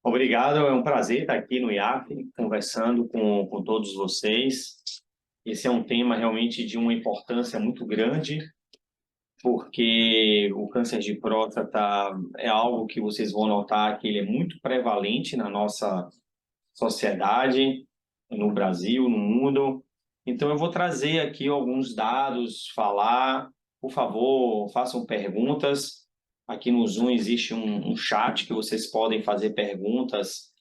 Obrigado, é um prazer estar aqui no IAP, conversando com todos vocês. Esse é um tema realmente de uma importância muito grande, porque o câncer de próstata é algo que vocês vão notar que ele é muito prevalente na nossa sociedade, no Brasil, no mundo. Então, eu vou trazer aqui alguns dados, falar. Por favor, façam perguntas. Aqui no Zoom existe um chat que vocês podem fazer perguntas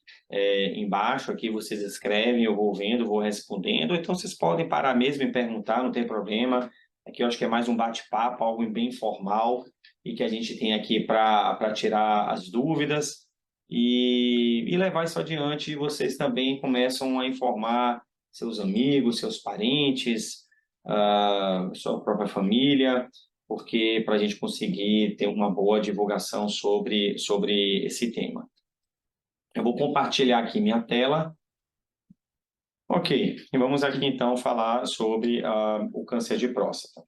embaixo. Aqui vocês escrevem, eu vou vendo, vou respondendo. Então, vocês podem parar mesmo e perguntar, não tem problema. Aqui eu acho que é mais um bate-papo, algo bem informal, e que a gente tem aqui para tirar as dúvidas e levar isso adiante. Vocês também começam a informar seus amigos, seus parentes, sua própria família, porque para a gente conseguir ter uma boa divulgação sobre esse tema. Eu vou compartilhar aqui minha tela. Ok, e vamos aqui então falar sobre o câncer de próstata.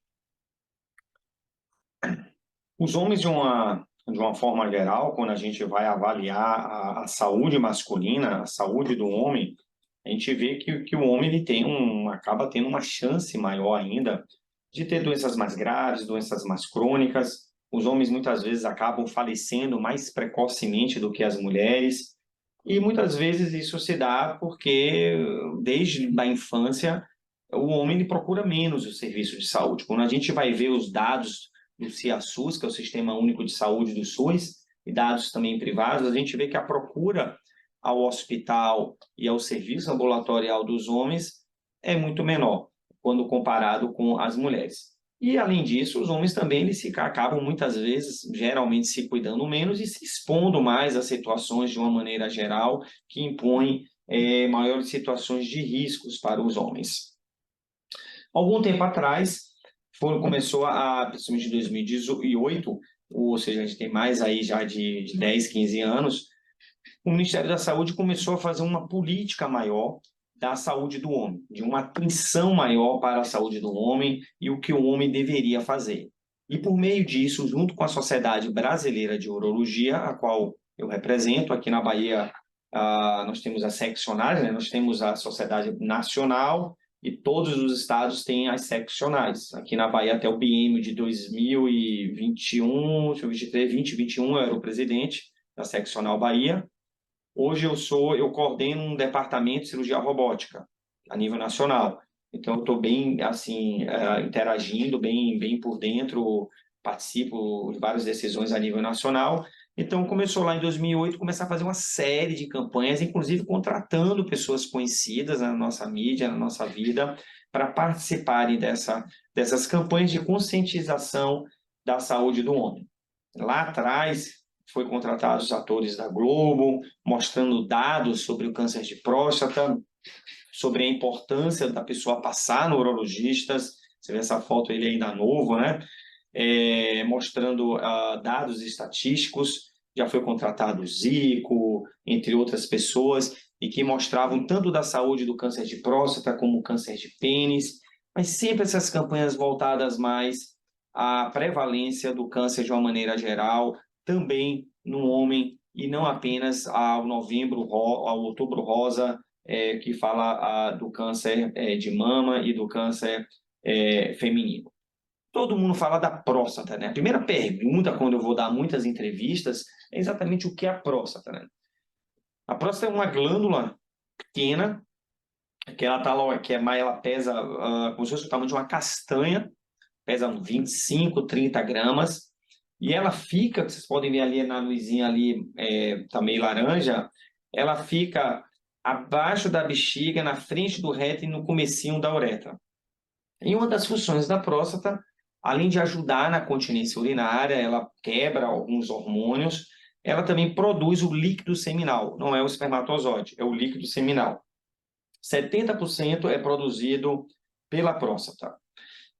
Os homens, de uma forma geral, quando a gente vai avaliar a saúde masculina, a saúde do homem, a gente vê que o homem ele acaba tendo uma chance maior ainda de ter doenças mais graves, doenças mais crônicas. Os homens muitas vezes acabam falecendo mais precocemente do que as mulheres, e muitas vezes isso se dá porque, desde a infância, o homem ele procura menos o serviço de saúde. Quando a gente vai ver os dados do CIASUS, que é o Sistema Único de Saúde do SUS, e dados também privados, a gente vê que a procura ao hospital e ao serviço ambulatorial dos homens é muito menor, quando comparado com as mulheres. E, além disso, os homens também acabam, muitas vezes, geralmente se cuidando menos e se expondo mais a situações, de uma maneira geral, que impõem maiores situações de riscos para os homens. Algum tempo atrás, começou principalmente em 2018, ou seja, a gente tem mais aí já de 10, 15 anos, o Ministério da Saúde começou a fazer uma política maior da saúde do homem, de uma atenção maior para a saúde do homem e o que o homem deveria fazer. E por meio disso, junto com a Sociedade Brasileira de Urologia, a qual eu represento, aqui na Bahia, nós temos as seccionais, né? Nós temos a Sociedade Nacional e todos os estados têm as seccionais. Aqui na Bahia, até o biênio de 2021, 2021, eu era o presidente da Seccional Bahia. Hoje eu coordeno um departamento de cirurgia robótica a nível nacional. Então, eu estou bem, assim, interagindo, bem por dentro, participo de várias decisões a nível nacional. Então, começou lá em 2008, começar a fazer uma série de campanhas, inclusive contratando pessoas conhecidas na nossa mídia, na nossa vida, para participarem dessas campanhas de conscientização da saúde do homem. Lá atrás, foi contratado os atores da Globo, mostrando dados sobre o câncer de próstata, sobre a importância da pessoa passar no urologista. Você vê essa foto, ele ainda novo, né? Mostrando dados estatísticos. Já foi contratado o Zico, entre outras pessoas, e que mostravam tanto da saúde do câncer de próstata como o câncer de pênis, mas sempre essas campanhas voltadas mais à prevalência do câncer de uma maneira geral, também no homem, e não apenas ao Outubro Rosa, que fala do câncer de mama e do câncer feminino. Todo mundo fala da próstata, né? A primeira pergunta, quando eu vou dar muitas entrevistas, é exatamente o que é a próstata, né? A próstata é uma glândula pequena, ela pesa como se fosse o tamanho de uma castanha, pesa uns 25, 30 gramas, e ela fica, vocês podem ver ali na luzinha ali, tá meio laranja, ela fica abaixo da bexiga, na frente do reto e no comecinho da uretra. E uma das funções da próstata, além de ajudar na continência urinária, ela quebra alguns hormônios, ela também produz o líquido seminal, não é o espermatozoide, é o líquido seminal. 70% é produzido pela próstata.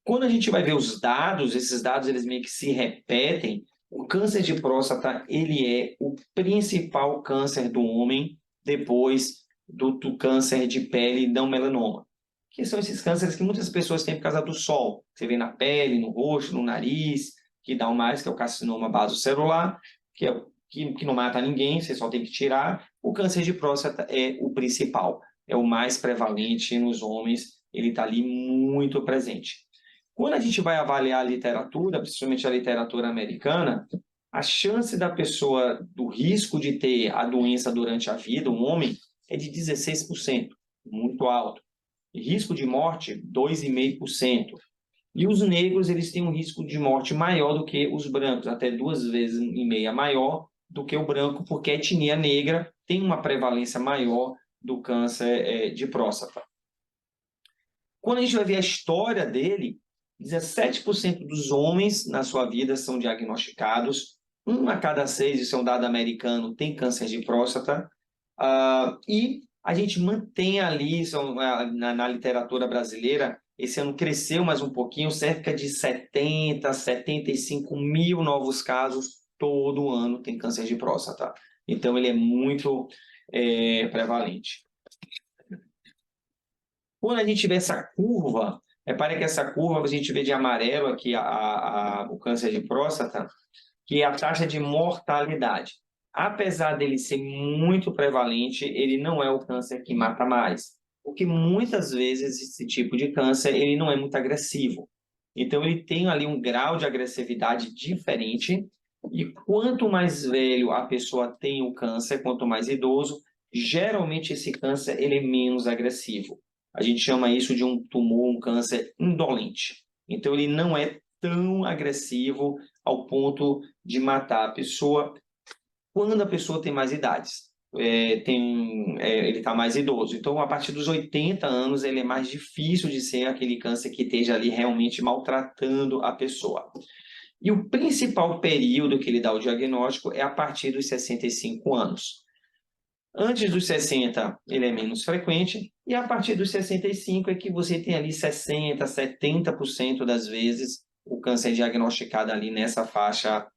Quando a gente vai ver os dados, esses dados eles meio que se repetem. O câncer de próstata ele é o principal câncer do homem depois do câncer de pele não melanoma, que são esses cânceres que muitas pessoas têm por causa do sol. Você vê na pele, no rosto, no nariz, que dá o mais, que é o carcinoma basocelular, que é que não mata ninguém, você só tem que tirar. O câncer de próstata é o principal, é o mais prevalente nos homens, ele está ali muito presente. Quando a gente vai avaliar a literatura, principalmente a literatura americana, a chance da pessoa, do risco de ter a doença durante a vida, um homem, é de 16%, muito alto. E risco de morte, 2,5%. E os negros, eles têm um risco de morte maior do que os brancos, até 2,5 vezes maior do que o branco, porque a etnia negra tem uma prevalência maior do câncer de próstata. Quando a gente vai ver a história dele, 17% dos homens na sua vida são diagnosticados, 1 a cada 6, isso é um dado americano, tem câncer de próstata, e a gente mantém ali, na literatura brasileira, esse ano cresceu mais um pouquinho, cerca de 70, 75 mil novos casos todo ano tem câncer de próstata. Então, ele é muito prevalente. Quando a gente vê essa curva, repare que essa curva, a gente vê de amarelo aqui o câncer de próstata, que é a taxa de mortalidade. Apesar dele ser muito prevalente, ele não é o câncer que mata mais, porque muitas vezes esse tipo de câncer ele não é muito agressivo. Então, ele tem ali um grau de agressividade diferente, e quanto mais velho a pessoa tem o câncer, quanto mais idoso, geralmente esse câncer ele é menos agressivo. A gente chama isso de um tumor, um câncer indolente. Então, ele não é tão agressivo ao ponto de matar a pessoa quando a pessoa tem mais idades. Ele está mais idoso. Então, a partir dos 80 anos, ele é mais difícil de ser aquele câncer que esteja ali realmente maltratando a pessoa. E o principal período que ele dá o diagnóstico é a partir dos 65 anos. Antes dos 60, ele é menos frequente, e a partir dos 65 é que você tem ali 60%, 70% das vezes o câncer diagnosticado ali nessa faixa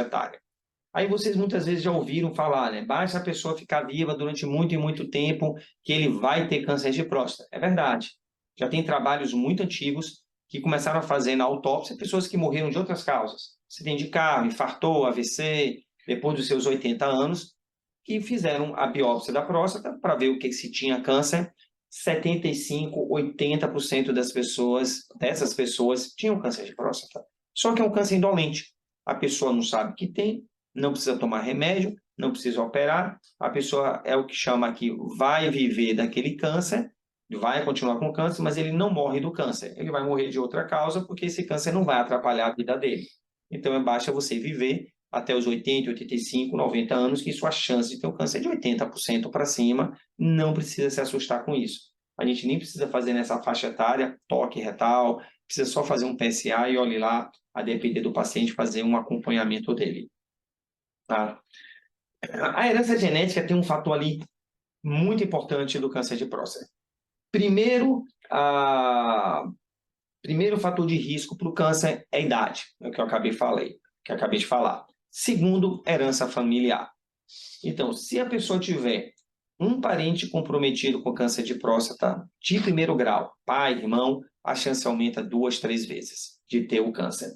etária. Aí vocês muitas vezes já ouviram falar, né? Basta a pessoa ficar viva durante muito e muito tempo que ele vai ter câncer de próstata. É verdade. Já tem trabalhos muito antigos que começaram a fazer na autópsia pessoas que morreram de outras causas. Acidente de carro, infartou, AVC, depois dos seus 80 anos, que fizeram a biópsia da próstata para ver o que se tinha câncer. 75, 80% dessas pessoas tinham câncer de próstata. Só que é um câncer indolente. A pessoa não sabe que tem, não precisa tomar remédio, não precisa operar. A pessoa é o que chama aqui, vai viver daquele câncer, vai continuar com câncer, mas ele não morre do câncer. Ele vai morrer de outra causa, porque esse câncer não vai atrapalhar a vida dele. Então, basta você viver até os 80, 85, 90 anos, que sua chance de ter um câncer é de 80% para cima, não precisa se assustar com isso. A gente nem precisa fazer nessa faixa etária, toque retal, precisa só fazer um PSA e, olhe lá, a depender do paciente, fazer um acompanhamento dele. Tá? A herança genética tem um fator ali muito importante do câncer de próstata. Primeiro fator de risco para o câncer é a idade, é o que eu acabei de falar. Segundo, herança familiar. Então, se a pessoa tiver um parente comprometido com câncer de próstata de primeiro grau, pai, irmão, a chance aumenta 2, 3 vezes de ter o câncer.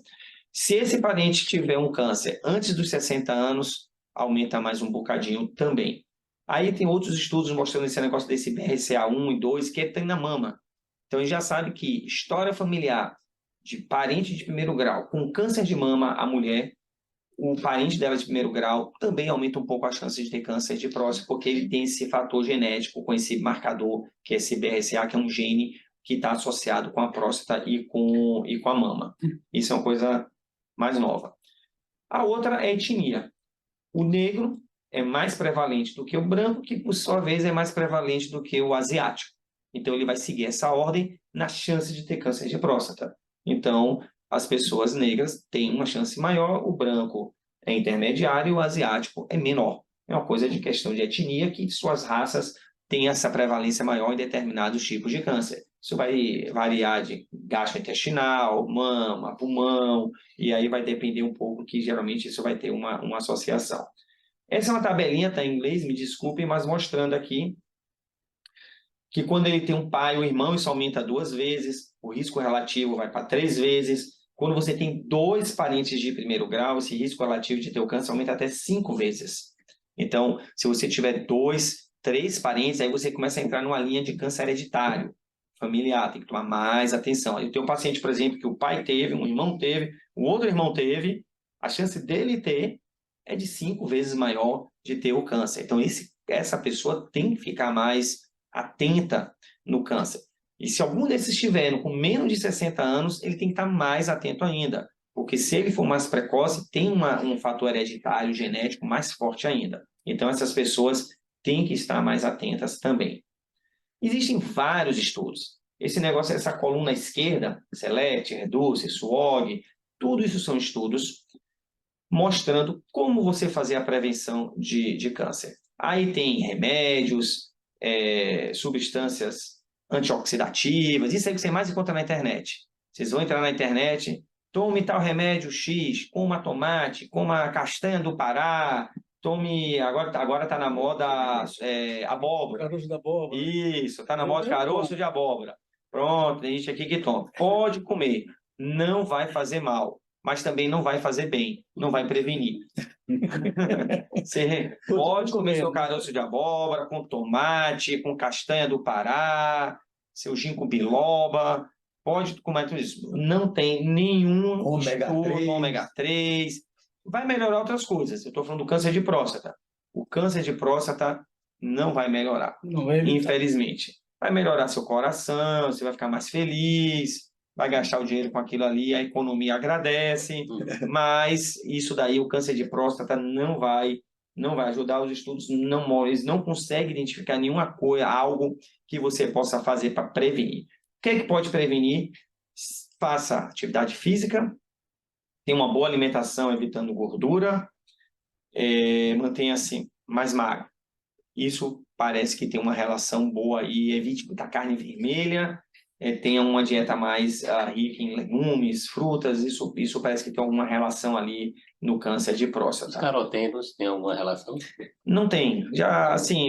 Se esse parente tiver um câncer antes dos 60 anos, aumenta mais um bocadinho também. Aí tem outros estudos mostrando esse negócio desse BRCA1 e 2, que tem na mama. Então, a gente já sabe que história familiar de parente de primeiro grau com câncer de mama, a mulher, o parente dela de primeiro grau também aumenta um pouco a chance de ter câncer de próstata, porque ele tem esse fator genético com esse marcador, que é esse BRCA, que é um gene que está associado com a próstata e com a mama. Isso é uma coisa mais nova. A outra é a etnia. O negro é mais prevalente do que o branco, que por sua vez é mais prevalente do que o asiático. Então, ele vai seguir essa ordem na chance de ter câncer de próstata. Então, as pessoas negras têm uma chance maior, o branco é intermediário e o asiático é menor. É uma coisa de questão de etnia, que suas raças têm essa prevalência maior em determinados tipos de câncer. Isso vai variar de gastrointestinal, mama, pulmão, e aí vai depender um pouco, que geralmente isso vai ter uma associação. Essa é uma tabelinha, está em inglês, me desculpem, mas mostrando aqui que quando ele tem um pai ou irmão, isso aumenta 2 vezes, o risco relativo vai para 3 vezes, Quando você tem 2 parentes de primeiro grau, esse risco relativo de ter o câncer aumenta até 5 vezes. Então, se você tiver 2, 3 parentes, aí você começa a entrar numa linha de câncer hereditário, familiar, tem que tomar mais atenção. Eu tenho um paciente, por exemplo, que o pai teve, um irmão teve, o outro irmão teve, a chance dele ter é de 5 vezes maior de ter o câncer. Então, essa pessoa tem que ficar mais atenta no câncer. E se algum desses estiverem com menos de 60 anos, ele tem que estar mais atento ainda, porque se ele for mais precoce, tem um fator hereditário, genético mais forte ainda. Então, essas pessoas têm que estar mais atentas também. Existem vários estudos. Esse negócio, essa coluna esquerda, SELECT, REDUCE, SWOG, tudo isso são estudos mostrando como você fazer a prevenção de câncer. Aí tem remédios, substâncias antioxidativas, isso aí que você mais encontra na internet. Vocês vão entrar na internet, tome tal remédio X, coma tomate, coma castanha do Pará, tome, agora está na moda abóbora. Caroço da abóbora. Isso, está na moda caroço de abóbora. Pronto, tem gente aqui que toma. Pode comer, não vai fazer mal, mas também não vai fazer bem, não vai prevenir. Você pode comer seu caroço de abóbora com tomate, com castanha do Pará, seu ginkgo biloba, pode comer tudo isso. Não tem nenhum ômega 3. Vai melhorar outras coisas. Eu estou falando do câncer de próstata. O câncer de próstata não vai melhorar, infelizmente. Vai melhorar seu coração, você vai ficar mais feliz, vai gastar o dinheiro com aquilo ali, a economia agradece, mas isso daí, o câncer de próstata não vai ajudar. Os estudos eles não conseguem identificar nenhuma coisa, algo que você possa fazer para prevenir. O que é que pode prevenir? Faça atividade física, tenha uma boa alimentação, evitando gordura, mantenha-se mais magro. Isso parece que tem uma relação boa aí, evite muita carne vermelha, tenha uma dieta mais rica em legumes, frutas, isso parece que tem alguma relação ali no câncer de próstata. Os carotenos têm alguma relação? Não tem. Já, assim,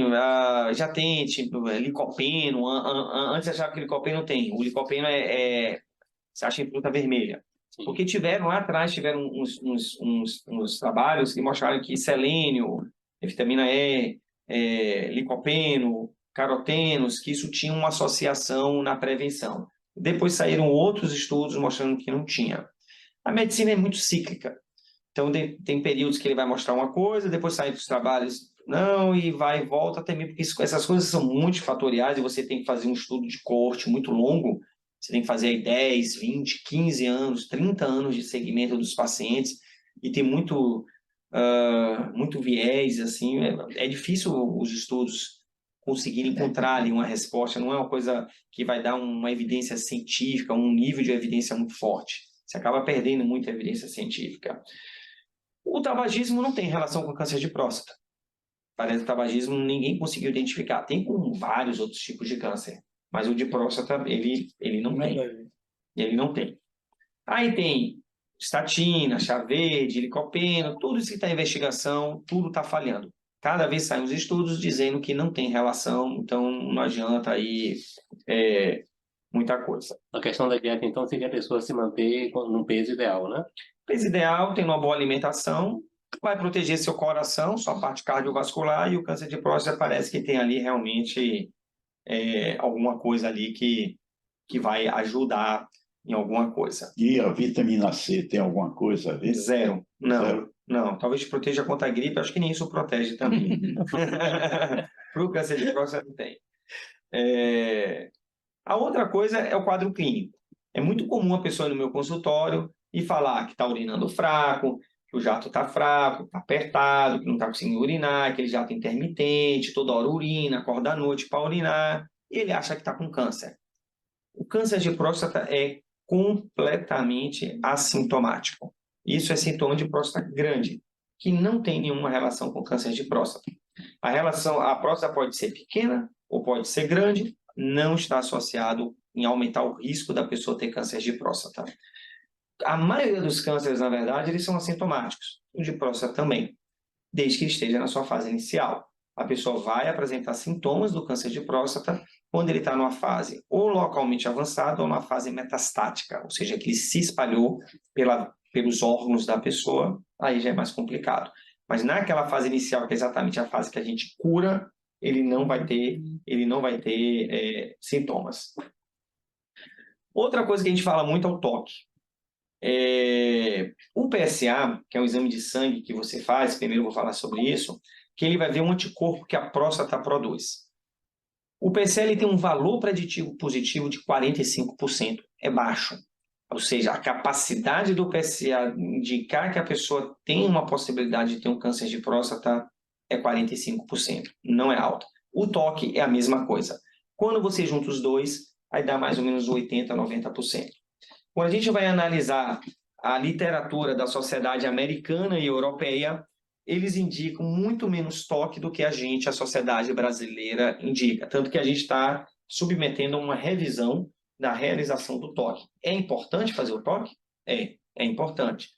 já tem, tipo, licopeno. Antes eu achava que licopeno tem. O licopeno você acha em fruta vermelha. Sim. Porque lá atrás, tiveram uns trabalhos que mostraram que selênio, vitamina E, licopeno, carotenos, que isso tinha uma associação na prevenção. Depois saíram outros estudos mostrando que não tinha. A medicina é muito cíclica. Então, tem períodos que ele vai mostrar uma coisa, depois saem dos trabalhos, não, e vai e volta também, porque essas coisas são multifatoriais e você tem que fazer um estudo de coorte muito longo. Você tem que fazer aí 10, 20, 15 anos, 30 anos de segmento dos pacientes e tem muito viés, assim, é difícil os estudos conseguirem encontrar ali uma resposta, não é uma coisa que vai dar uma evidência científica, um nível de evidência muito forte. Você acaba perdendo muita evidência científica. O tabagismo não tem relação com câncer de próstata. Parece que o tabagismo ninguém conseguiu identificar. Tem com vários outros tipos de câncer, mas o de próstata ele não tem. Ele não tem. Aí tem estatina, chá verde, licopeno, tudo isso que está em investigação, tudo está falhando. Cada vez saem os estudos dizendo que não tem relação, então não adianta aí muita coisa. A questão da dieta, então, seria a pessoa se manter num peso ideal, né? Peso ideal, tendo uma boa alimentação, vai proteger seu coração, sua parte cardiovascular, e o câncer de próstata parece que tem ali realmente alguma coisa ali que vai ajudar em alguma coisa. E a vitamina C tem alguma coisa a ver? Zero. Não. Zero. Não, talvez te proteja contra a gripe, acho que nem isso protege também. Para o câncer de próstata não tem. A outra coisa é o quadro clínico. É muito comum a pessoa ir no meu consultório e falar que está urinando fraco, que o jato está fraco, está apertado, que não está conseguindo urinar, aquele jato intermitente, toda hora urina, acorda à noite para urinar, e ele acha que está com câncer. O câncer de próstata é completamente assintomático. Isso é sintoma de próstata grande, que não tem nenhuma relação com câncer de próstata. A próstata pode ser pequena ou pode ser grande, não está associado em aumentar o risco da pessoa ter câncer de próstata. A maioria dos cânceres, na verdade, eles são assintomáticos. O de próstata também, desde que ele esteja na sua fase inicial. a pessoa vai apresentar sintomas do câncer de próstata quando ele está numa fase ou localmente avançada ou numa fase metastática, ou seja, que ele se espalhou pelos órgãos da pessoa, aí já é mais complicado. Mas naquela fase inicial, que é exatamente a fase que a gente cura, ele não vai ter sintomas. Outra coisa que a gente fala muito é o toque. O PSA, que é um exame de sangue que você faz, primeiro eu vou falar sobre isso, que ele vai ver um anticorpo que a próstata produz. O PSA ele tem um valor preditivo positivo de 45%, é baixo. Ou seja, a capacidade do PSA indicar que a pessoa tem uma possibilidade de ter um câncer de próstata é 45%, não é alta. O toque é a mesma coisa. Quando você junta os dois, aí dá mais ou menos 80% a 90%. Quando a gente vai analisar a literatura da sociedade americana e europeia, eles indicam muito menos toque do que a sociedade brasileira, indica. Tanto que a gente está submetendo a uma revisão da realização do toque. É importante fazer o toque? É importante.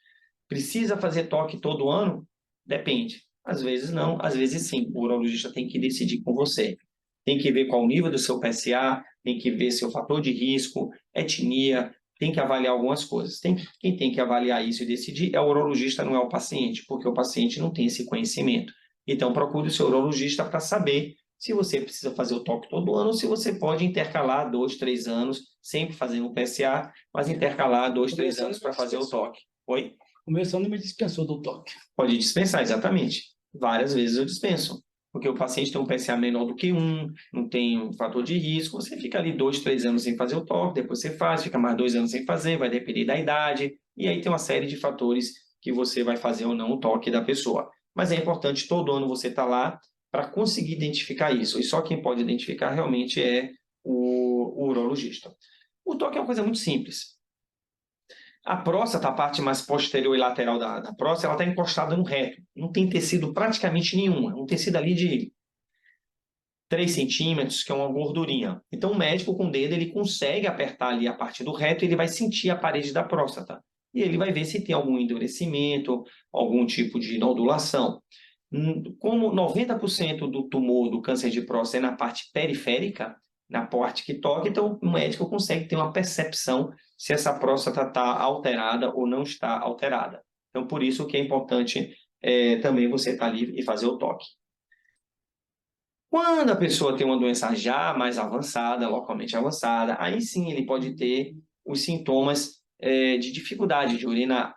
Precisa fazer toque todo ano? Depende. Às vezes não, às vezes sim. O urologista tem que decidir com você. Tem que ver qual o nível do seu PSA, tem que ver seu fator de risco, etnia, tem que avaliar algumas coisas. Quem tem que avaliar isso e decidir é o urologista, não é o paciente, porque o paciente não tem esse conhecimento. Então, procure o seu urologista para saber se você precisa fazer o toque todo ano ou se você pode intercalar 2, 3 anos, sempre fazendo o PSA, mas intercalar 2, 3 anos para fazer o toque. Oi? O meu só não me dispensou do toque. Pode dispensar, exatamente. Várias vezes eu dispenso. Porque o paciente tem um PSA menor do que 1, não tem um fator de risco, você fica ali 2, 3 anos sem fazer o toque, depois você faz, fica mais 2 anos sem fazer, vai depender da idade, e aí tem uma série de fatores que você vai fazer ou não o toque da pessoa. Mas é importante todo ano você estar lá para conseguir identificar isso, e só quem pode identificar realmente é o urologista. O toque é uma coisa muito simples. A próstata, a parte mais posterior e lateral da próstata, ela está encostada no reto. Não tem tecido praticamente nenhum. É um tecido ali de 3 centímetros, que é uma gordurinha. Então, o médico, com o dedo, ele consegue apertar ali a parte do reto e ele vai sentir a parede da próstata. E ele vai ver se tem algum endurecimento, algum tipo de nodulação. Como 90% do tumor do câncer de próstata é na parte periférica, na parte que toca, então o médico consegue ter uma percepção se essa próstata está alterada ou não está alterada. Então, por isso que é importante também você estar ali e fazer o toque. Quando a pessoa tem uma doença já mais avançada, localmente avançada, aí sim ele pode ter os sintomas de dificuldade de urinar.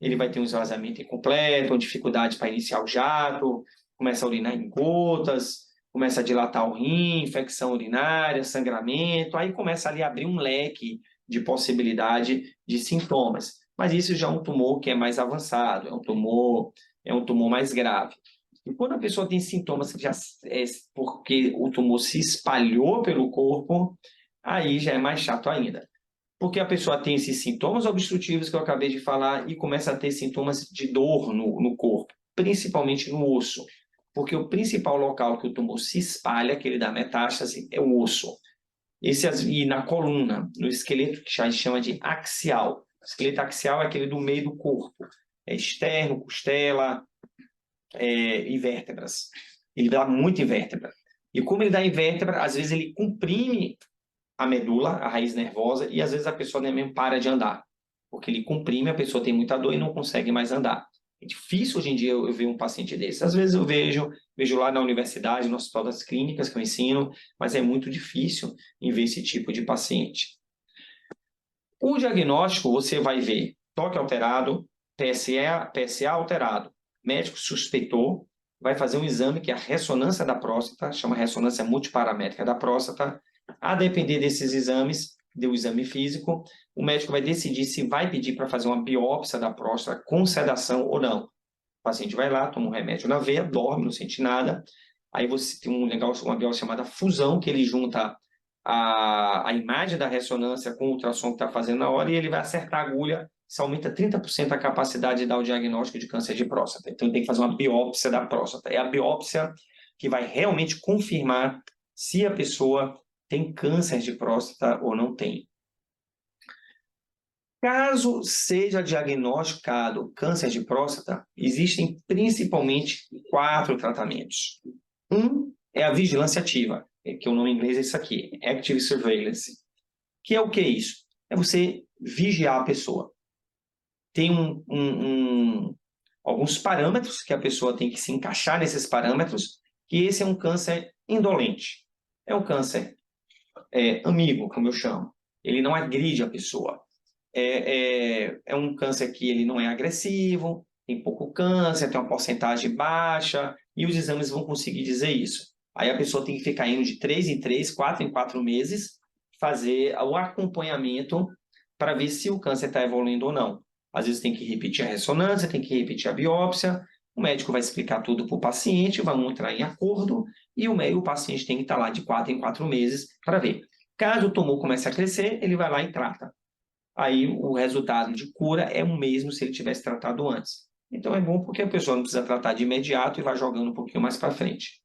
Ele vai ter um esvaziamento incompleto, uma dificuldade para iniciar o jato, começa a urinar em gotas, começa a dilatar o rim, infecção urinária, sangramento, aí começa ali a abrir um leque de possibilidade de sintomas. Mas isso já é um tumor que é mais avançado, é um tumor mais grave. E quando a pessoa tem sintomas que já porque o tumor se espalhou pelo corpo, aí já é mais chato ainda. Porque a pessoa tem esses sintomas obstrutivos que eu acabei de falar e começa a ter sintomas de dor no corpo, principalmente no osso. Porque o principal local que o tumor se espalha, que ele dá metástase, é o osso. E na coluna, no esqueleto, que a gente chama de axial. O esqueleto axial é aquele do meio do corpo. É externo, costela e vértebras. Ele dá muito em vértebra. E como ele dá em vértebra, às vezes ele comprime a medula, a raiz nervosa, e às vezes a pessoa nem mesmo para de andar. Porque ele comprime, a pessoa tem muita dor e não consegue mais andar. É difícil hoje em dia eu ver um paciente desse. Às vezes eu vejo lá na universidade, no Hospital das Clínicas que eu ensino, mas é muito difícil em ver esse tipo de paciente. O diagnóstico você vai ver toque alterado, PSA alterado. Médico suspeitou, vai fazer um exame que é a ressonância da próstata, chama ressonância multiparamétrica da próstata. A depender desses exames, do exame físico, o médico vai decidir se vai pedir para fazer uma biópsia da próstata com sedação ou não. O paciente vai lá, toma um remédio na veia, dorme, não sente nada. Aí você tem uma biópsia chamada fusão, que ele junta a imagem da ressonância com o ultrassom que está fazendo na hora e ele vai acertar a agulha. Isso aumenta 30% a capacidade de dar o diagnóstico de câncer de próstata. Então, tem que fazer uma biópsia da próstata. É a biópsia que vai realmente confirmar se a pessoa tem câncer de próstata ou não tem. Caso seja diagnosticado câncer de próstata, existem principalmente 4 tratamentos. Um é a vigilância ativa, que o nome em inglês é isso aqui, Active Surveillance. Que é o que é isso? É você vigiar a pessoa. Tem alguns parâmetros que a pessoa tem que se encaixar nesses parâmetros, que esse é um câncer indolente. É um câncer amigo, como eu chamo. Ele não agride a pessoa. É um câncer que ele não é agressivo, tem pouco câncer, tem uma porcentagem baixa, e os exames vão conseguir dizer isso. Aí a pessoa tem que ficar indo de 3 em 3, 4 em 4 meses, fazer o acompanhamento para ver se o câncer está evoluindo ou não. Às vezes tem que repetir a ressonância, tem que repetir a biópsia, o médico vai explicar tudo para o paciente, vão entrar em acordo, e o paciente tem que estar lá de 4 em 4 meses para ver. Caso o tumor comece a crescer, ele vai lá e trata. Aí o resultado de cura é o mesmo se ele tivesse tratado antes. Então é bom porque a pessoa não precisa tratar de imediato e vai jogando um pouquinho mais para frente.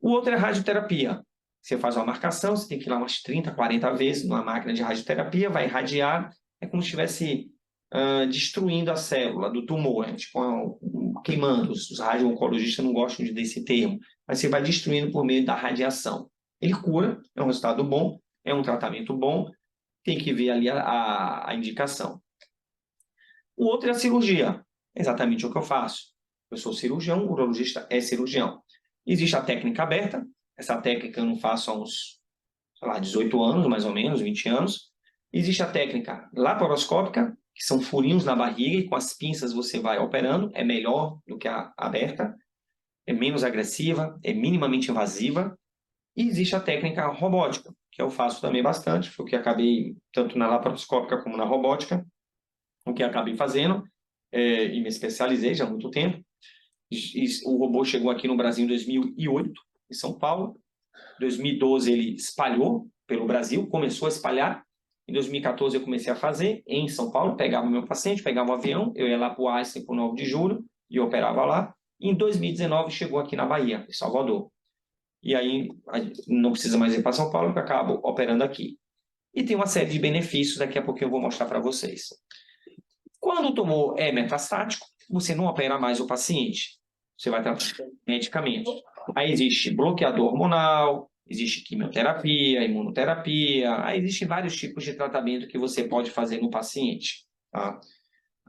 O outro é a radioterapia. Você faz uma marcação, você tem que ir lá umas 30, 40 vezes numa máquina de radioterapia, vai irradiar, é como se estivesse destruindo a célula do tumor, tipo, queimando. Os radio-oncologistas não gostam desse termo, mas você vai destruindo por meio da radiação. Ele cura, é um resultado bom, é um tratamento bom, tem que ver ali a indicação. O outro é a cirurgia, exatamente o que eu faço. Eu sou cirurgião, o urologista é cirurgião. Existe a técnica aberta, essa técnica eu não faço há uns, 18 anos, mais ou menos, 20 anos. Existe a técnica laparoscópica, que são furinhos na barriga e com as pinças você vai operando, é melhor do que a aberta, é menos agressiva, é minimamente invasiva. E existe a técnica robótica, que eu faço também bastante, foi o que acabei, tanto na laparoscópica como na robótica, o que acabei fazendo, e me especializei já há muito tempo. O robô chegou aqui no Brasil em 2008, em São Paulo. Em 2012 ele espalhou pelo Brasil, começou a espalhar. Em 2014 eu comecei a fazer em São Paulo, pegava o meu paciente, pegava um avião, eu ia lá para o Einstein, para o 9 de julho, e operava lá. E em 2019 chegou aqui na Bahia, em Salvador. E aí não precisa mais ir para São Paulo, porque eu acabo operando aqui. E tem uma série de benefícios, daqui a pouquinho eu vou mostrar para vocês. Quando o tumor é metastático, você não opera mais o paciente. Você vai tratar com medicamento. Aí existe bloqueador hormonal, existe quimioterapia, imunoterapia, aí existem vários tipos de tratamento que você pode fazer no paciente. Tá?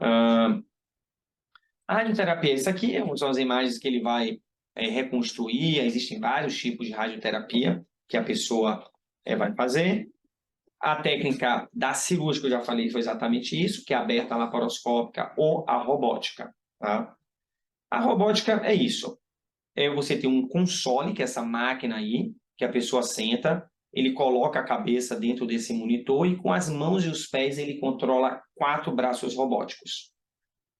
A radioterapia, isso aqui são as imagens que ele vai reconstruir, existem vários tipos de radioterapia que a pessoa vai fazer. A técnica da cirúrgica, eu já falei, foi exatamente isso, que é aberta laparoscópica ou a robótica. Tá? A robótica é isso. Você tem um console, que é essa máquina aí, que a pessoa senta, ele coloca a cabeça dentro desse monitor e com as mãos e os pés ele controla 4 braços robóticos.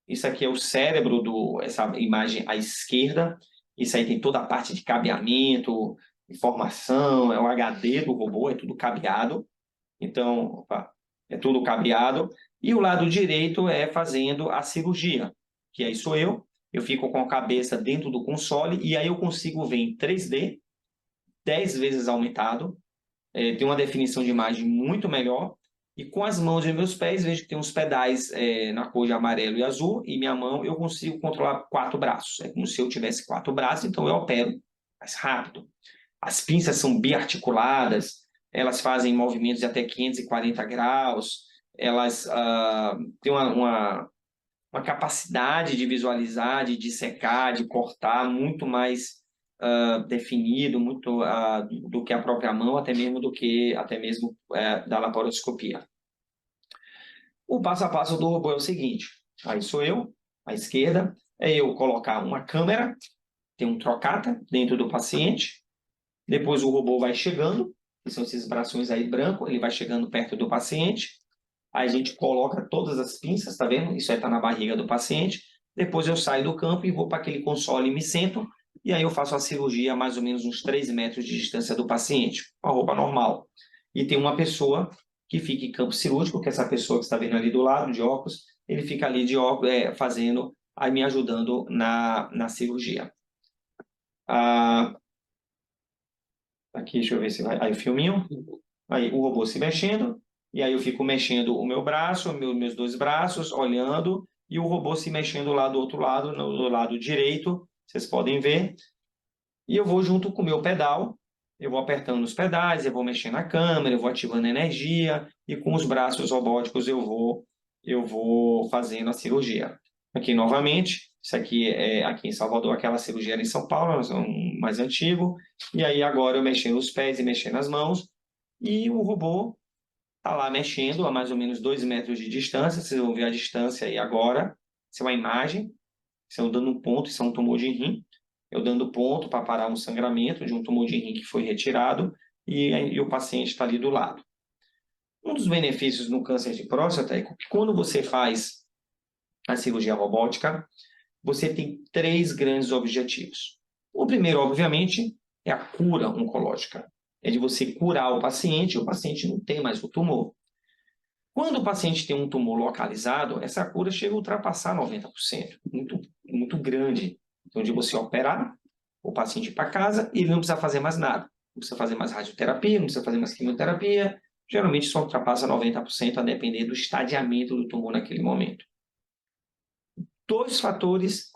Isso aqui é o cérebro, essa imagem à esquerda. Isso aí tem toda a parte de cabeamento, informação, é o HD do robô, é tudo cabeado. Então, é tudo cabeado. E o lado direito é fazendo a cirurgia, que aí sou eu. Eu fico com a cabeça dentro do console e aí eu consigo ver em 3D, 10 vezes aumentado. Tem uma definição de imagem muito melhor. E com as mãos e meus pés, vejo que tem uns pedais na cor de amarelo e azul. E minha mão eu consigo controlar 4 braços. É como se eu tivesse 4 braços, então eu opero mais rápido. As pinças são biarticuladas, elas fazem movimentos de até 540 graus, elas têm uma capacidade de visualizar, de dissecar, de cortar muito mais definido, muito do que a própria mão, até mesmo da laparoscopia. O passo a passo do robô é o seguinte: aí sou eu, à esquerda, é eu colocar uma câmera, tem um trocata dentro do paciente, depois o robô vai chegando, que são esses braços aí branco, ele vai chegando perto do paciente, aí a gente coloca todas as pinças, tá vendo? Isso aí está na barriga do paciente. Depois eu saio do campo e vou para aquele console e me sento. E aí eu faço a cirurgia a mais ou menos uns 3 metros de distância do paciente, com a roupa normal. E tem uma pessoa que fica em campo cirúrgico, que é essa pessoa que está vendo ali do lado, de óculos, ele fica ali de óculos, fazendo, aí me ajudando na cirurgia. Aqui, deixa eu ver se vai. Aí o filminho. Aí o robô se mexendo. E aí eu fico mexendo o meu braço, meus 2 braços, olhando. E o robô se mexendo lá do outro lado, do lado direito. Vocês podem ver. e eu vou junto com o meu pedal, eu vou apertando os pedais, eu vou mexendo a câmera, eu vou ativando a energia, e com os braços robóticos eu vou fazendo a cirurgia. Aqui novamente, isso aqui é aqui em Salvador, aquela cirurgia era em São Paulo, mais antigo, e aí agora eu mexendo os pés e mexendo as mãos, e o robô está lá mexendo a mais ou menos 2 metros de distância. Vocês vão ver a distância aí agora. Isso é uma imagem. Isso é eu dando um ponto, isso é um tumor de rim. Eu dando ponto para parar um sangramento de um tumor de rim que foi retirado e o paciente está ali do lado. Um dos benefícios no câncer de próstata é que quando você faz a cirurgia robótica, você tem 3 grandes objetivos. O primeiro, obviamente, é a cura oncológica. É de você curar o paciente não tem mais o tumor. Quando o paciente tem um tumor localizado, essa cura chega a ultrapassar 90%, muito grande. Então, de você operar o paciente para casa e ele não precisa fazer mais nada. Não precisa fazer mais radioterapia, não precisa fazer mais quimioterapia. Geralmente só ultrapassa 90% a depender do estadiamento do tumor naquele momento. 2 fatores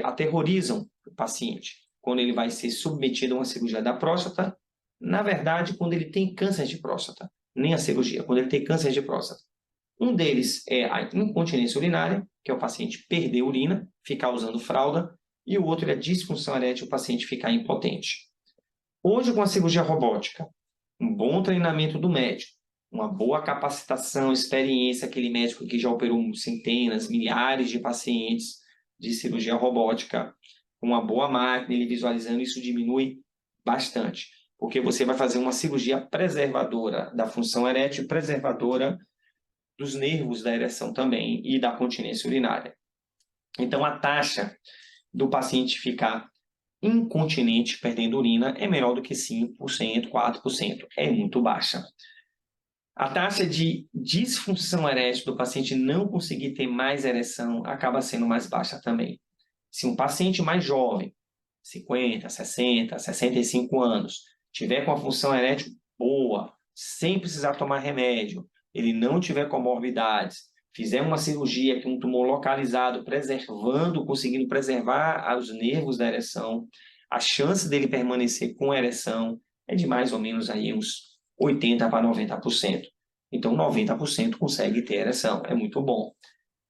aterrorizam o paciente quando ele vai ser submetido a uma cirurgia da próstata. Na verdade, quando ele tem câncer de próstata, nem a cirurgia, quando ele tem câncer de próstata. Um deles é a incontinência urinária, que é o paciente perder urina, ficar usando fralda, e o outro é a disfunção erétil, o paciente ficar impotente. Hoje, com a cirurgia robótica, um bom treinamento do médico, uma boa capacitação, experiência, aquele médico que já operou centenas, milhares de pacientes de cirurgia robótica, com uma boa máquina, ele visualizando, isso diminui bastante, porque você vai fazer uma cirurgia preservadora da função erétil, preservadora dos nervos da ereção também e da continência urinária. Então, a taxa do paciente ficar incontinente, perdendo urina, é menor do que 5%, 4%. É muito baixa. A taxa de disfunção erétil do paciente não conseguir ter mais ereção acaba sendo mais baixa também. Se um paciente mais jovem, 50, 60, 65 anos, tiver com a função erétil boa, sem precisar tomar remédio, ele não tiver comorbidades, fizer uma cirurgia com um tumor localizado, conseguindo preservar os nervos da ereção, a chance dele permanecer com ereção é de mais ou menos aí uns 80% para 90%. Então, 90% consegue ter ereção, é muito bom.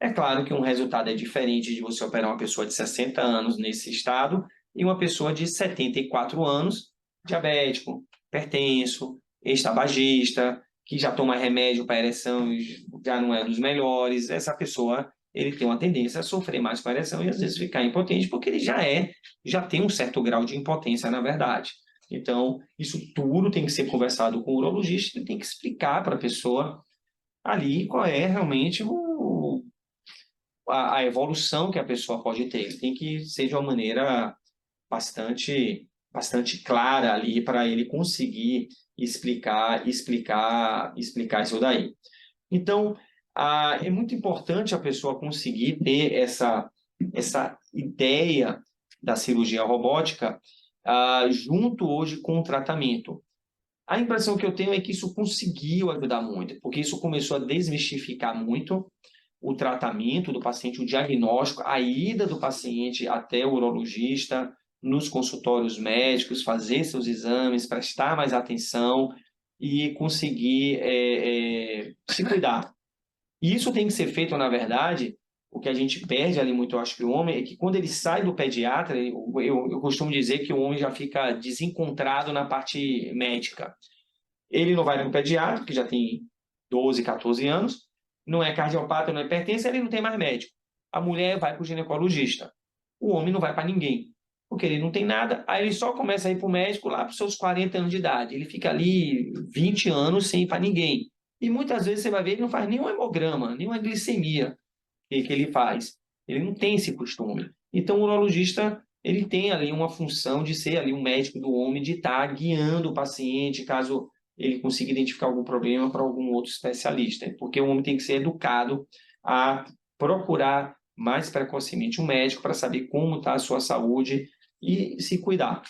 É claro que um resultado é diferente de você operar uma pessoa de 60 anos nesse estado e uma pessoa de 74 anos, diabético, hipertenso, ex-tabagista, que já toma remédio para ereção e já não é dos melhores. Essa pessoa, ele tem uma tendência a sofrer mais com a ereção e às vezes ficar impotente, porque ele já tem um certo grau de impotência, na verdade. Então, isso tudo tem que ser conversado com o urologista, ele tem que explicar para a pessoa ali qual é realmente a evolução que a pessoa pode ter. Tem que ser de uma maneira bastante clara ali para ele conseguir explicar isso daí. Então, é muito importante a pessoa conseguir ter essa ideia da cirurgia robótica junto hoje com o tratamento. A impressão que eu tenho é que isso conseguiu ajudar muito, porque isso começou a desmistificar muito o tratamento do paciente, o diagnóstico, a ida do paciente até o urologista, nos consultórios médicos, fazer seus exames, prestar mais atenção e conseguir se cuidar. E isso tem que ser feito, na verdade, o que a gente perde ali muito, eu acho que o homem, é que quando ele sai do pediatra, eu costumo dizer que o homem já fica desencontrado na parte médica. Ele não vai para o pediatra, que já tem 12, 14 anos, não é cardiopata, não é hipertenso, ele não tem mais médico. A mulher vai para o ginecologista. O homem não vai para ninguém, porque ele não tem nada. Aí ele só começa a ir para o médico lá para os seus 40 anos de idade. Ele fica ali 20 anos sem ir para ninguém. E muitas vezes você vai ver, ele não faz nenhum hemograma, nenhuma glicemia que ele faz. Ele não tem esse costume. Então, o urologista, ele tem ali uma função de ser ali um médico do homem, de estar guiando o paciente, caso ele consiga identificar algum problema para algum outro especialista. Porque o homem tem que ser educado a procurar mais precocemente um médico para saber como está a sua saúde e se cuidar.